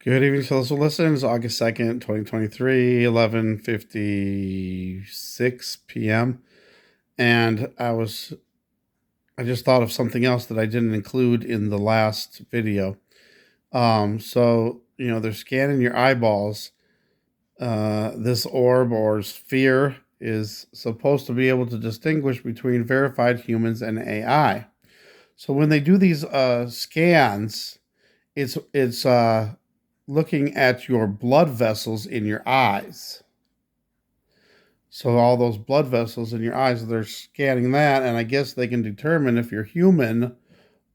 Good evening, social listeners. August 2nd, 2023, 11:56 p.m. And I just thought of something else that I didn't include in the last video. They're scanning your eyeballs. This orb or sphere is supposed to be able to distinguish between verified humans and AI. So when they do these scans, it's looking at your blood vessels in your eyes. So all those blood vessels in your eyes, they're scanning that, and I guess they can determine if you're human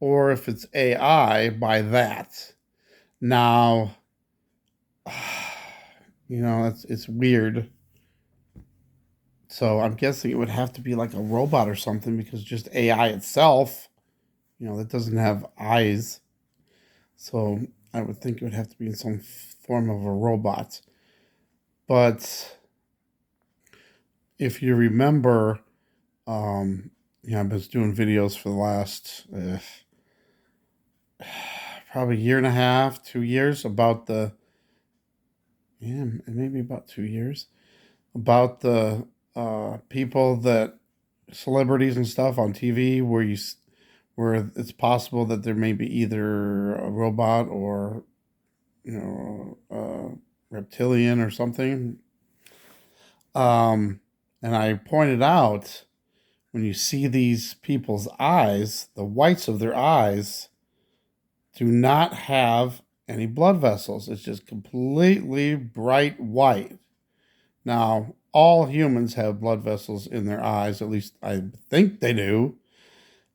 or if it's AI by that. Now, it's weird. So I'm guessing it would have to be like a robot or something because just AI itself, that doesn't have eyes. So I would think it would have to be in some form of a robot. But if you remember, I've been doing videos for the last probably year and a half, 2 years about maybe about 2 years about the people that celebrities and stuff on TV where it's possible that there may be either a robot or a reptilian or something. And I pointed out when you see these people's eyes, the whites of their eyes do not have any blood vessels. It's just completely bright white. Now, all humans have blood vessels in their eyes, at least I think they do.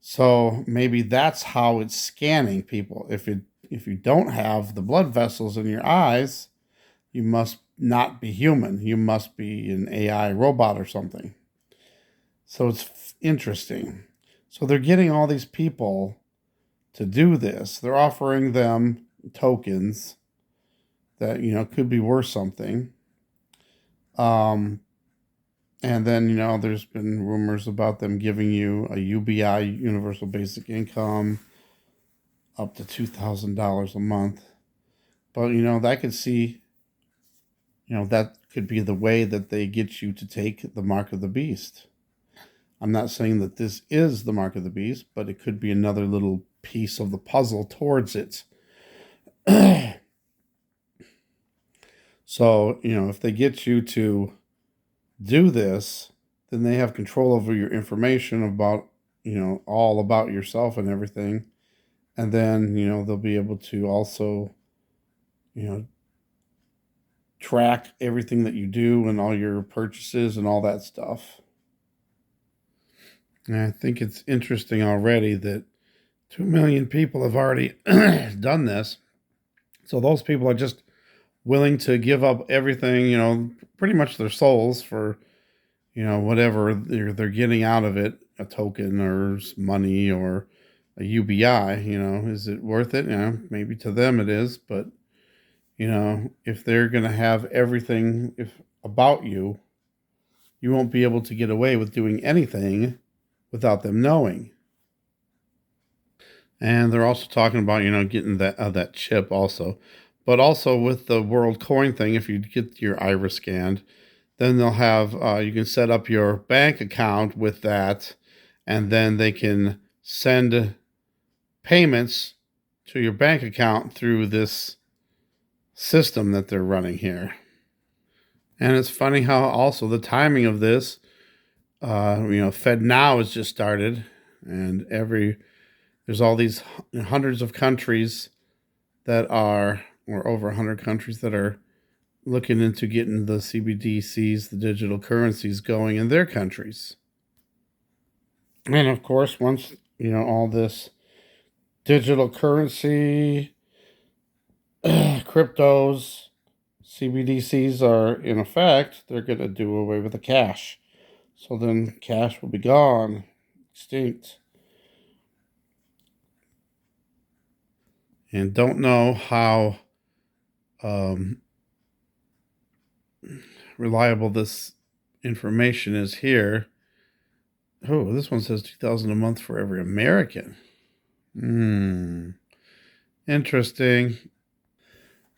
So maybe that's how it's scanning people. If you don't have the blood vessels in your eyes, you must not be human. You must be an AI robot or something. So it's interesting. So they're getting all these people to do this. They're offering them tokens that could be worth something. Um, and then there's been rumors about them giving you a UBI, Universal Basic Income, up to $2,000 a month. But that could see, that could be the way that they get you to take the mark of the beast. I'm not saying that this is the mark of the beast, but it could be another little piece of the puzzle towards it. So, if they get you to do this, then they have control over your information about, all about yourself and everything. And then, they'll be able to also, you know, track everything that you do and all your purchases and all that stuff. And I think it's interesting already that 2 million people have already done this. So those people are just willing to give up everything, pretty much their souls for, whatever they're getting out of it, a token or money or a UBI. Is it worth it? Maybe to them it is, but if they're going to have everything about you, you won't be able to get away with doing anything without them knowing. And they're also talking about, getting that chip also. But also with the World Coin thing, if you get your iris scanned, then they'll have, you can set up your bank account with that, and then they can send payments to your bank account through this system that they're running here. And it's funny how also the timing of this, FedNow has just started, and there's all these hundreds of countries that are, or over 100 countries that are looking into getting the CBDCs, the digital currencies, going in their countries. And of course, once, all this digital currency, cryptos, CBDCs are in effect, they're going to do away with the cash. So then cash will be gone, extinct. And don't know how reliable this information is here. Oh, this one says $2,000 a month for every American. Interesting.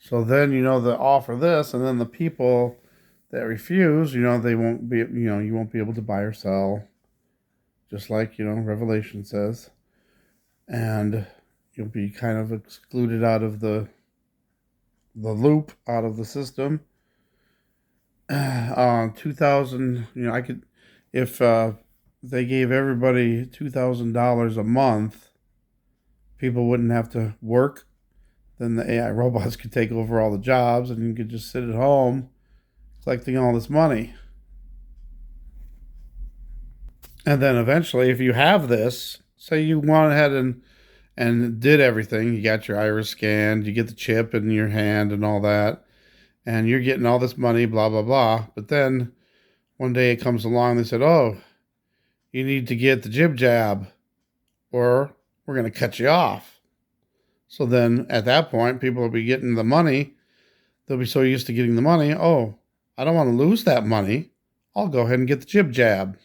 So then, they offer this, and then the people that refuse, they won't be, you won't be able to buy or sell, just like, Revelation says. And you'll be kind of excluded out of the loop, out of the system. 2000, if they gave everybody $2,000 a month, people wouldn't have to work. Then the AI robots could take over all the jobs, and you could just sit at home collecting all this money. And then eventually, if you have this, say you went ahead and did everything, you got your iris scanned, you get the chip in your hand and all that, and you're getting all this money, blah, blah, blah. But then one day it comes along, they said, oh, you need to get the jib jab, or we're going to cut you off. So then at that point, people will be getting the money. They'll be so used to getting the money. Oh, I don't want to lose that money. I'll go ahead and get the jib jab.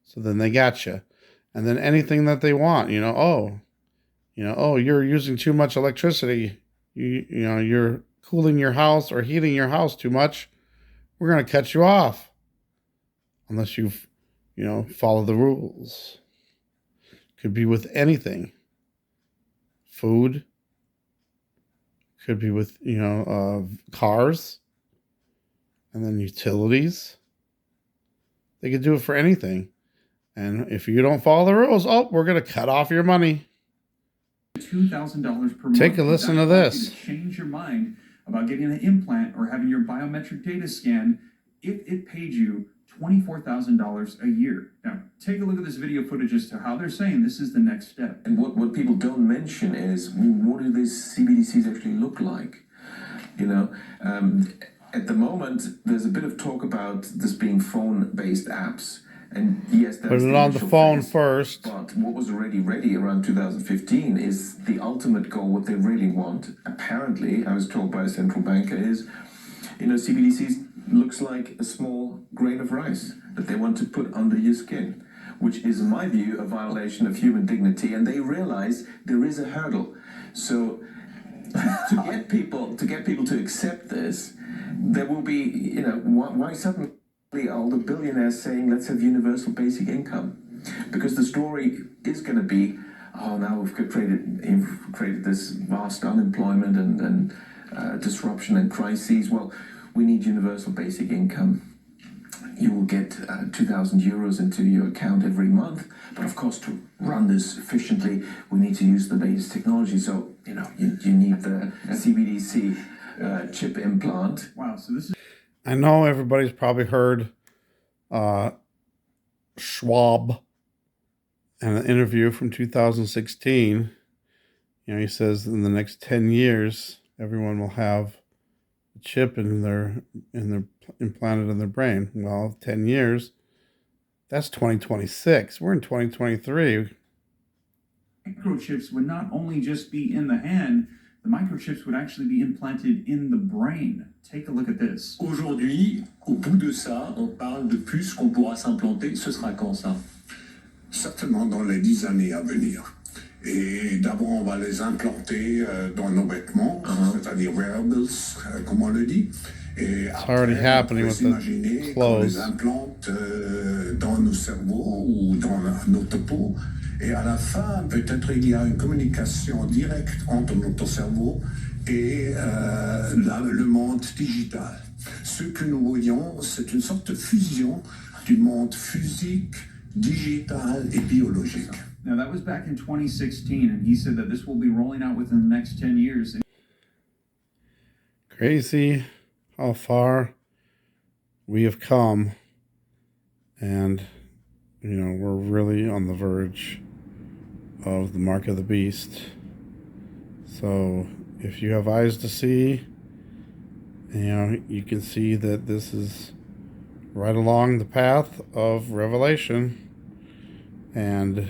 So then they got you. And then anything that they want, oh, you're using too much electricity. You're cooling your house or heating your house too much. We're going to cut you off. Unless you follow the rules. Could be with anything. Food. Could be with, cars. And then utilities. They could do it for anything. And if you don't follow the rules, we're going to cut off your money. $2,000 per month. Take a listen to this. Change your mind about getting an implant or having your biometric data scanned if it paid you $24,000 a year. Now, take a look at this video footage as to how they're saying this is the next step. And what people don't mention is, what do these CBDCs actually look like? At the moment, there's a bit of talk about this being phone-based apps. And yes, that's put it on the phone first. But what was already ready around 2015 is the ultimate goal. What they really want, apparently, I was told by a central banker, is, CBDCs looks like a small grain of rice that they want to put under your skin, which is, in my view, a violation of human dignity. And they realize there is a hurdle. So to get people to accept this, there will be, why suddenly all the billionaires saying, let's have universal basic income? Because the story is going to be, now we've created this vast unemployment and disruption and crises. Well, we need universal basic income. You will get 2,000 euros into your account every month. But of course, to run this efficiently, we need to use the latest technology. So, you need the CBDC chip implant. Wow, so this is... I know everybody's probably heard Schwab in an interview from 2016. He says in the next 10 years, everyone will have a chip implanted in their brain. Well, 10 years, that's 2026. We're in 2023. Microchips would not only just be in the hand, the microchips would actually be implanted in the brain. Take a look at this. Aujourd'hui, au bout de ça, on parle de puces qu'on pourra s'implanter. Ce sera quand ça? Certainement dans les 10 années à venir. Et d'abord, on va les implanter dans nos vêtements, c'est-à-dire wearables, comme on le dit. Et already après, happening on peut with the s'imaginer qu'on clothes. les implante dans nos cerveaux ou dans notre peau. Et à la fin, peut-être il y a une communication directe entre notre cerveau et le monde digital. Ce que nous voyons, c'est une sorte de fusion du monde physique, digital et biologique. Now, that was back in 2016, and he said that this will be rolling out within the next 10 years. Crazy how far we have come. And, we're really on the verge of the mark of the beast. So if you have eyes to see, you can see that this is right along the path of Revelation. And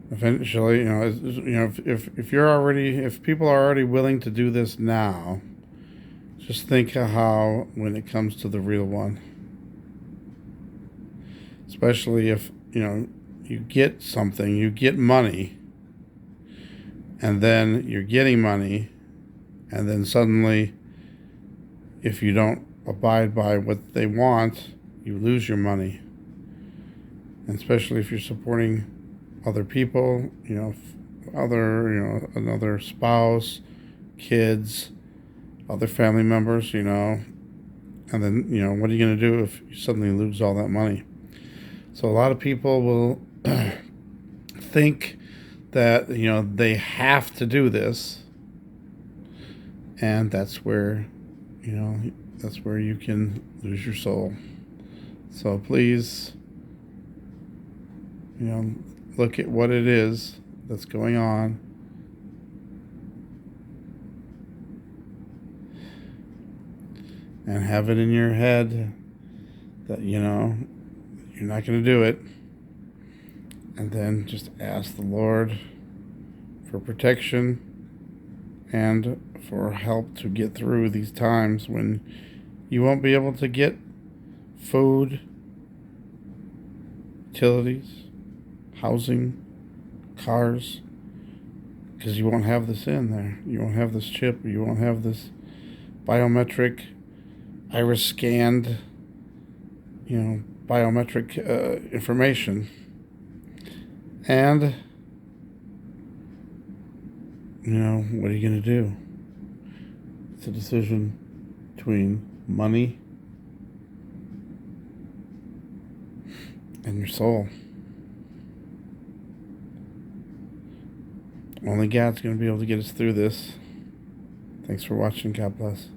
eventually, if people are already willing to do this now, just think of how when it comes to the real one, especially if you get something, you get money, and then you're getting money, And then suddenly, if you don't abide by what they want, you lose your money. And especially if you're supporting other people, another spouse, kids, other family members, and then, what are you going to do if you suddenly lose all that money? So a lot of people will think that, they have to do this. And that's where, you can lose your soul. So please, look at what it is that's going on. And have it in your head that, you're not going to do it. And then just ask the Lord for protection and for help to get through these times when you won't be able to get food, utilities, housing, cars, because you won't have this in there. You won't have this chip. You won't have this biometric, iris scanned, biometric information. And, what are you going to do? It's a decision between money and your soul. Only God's going to be able to get us through this. Thanks for watching. God bless.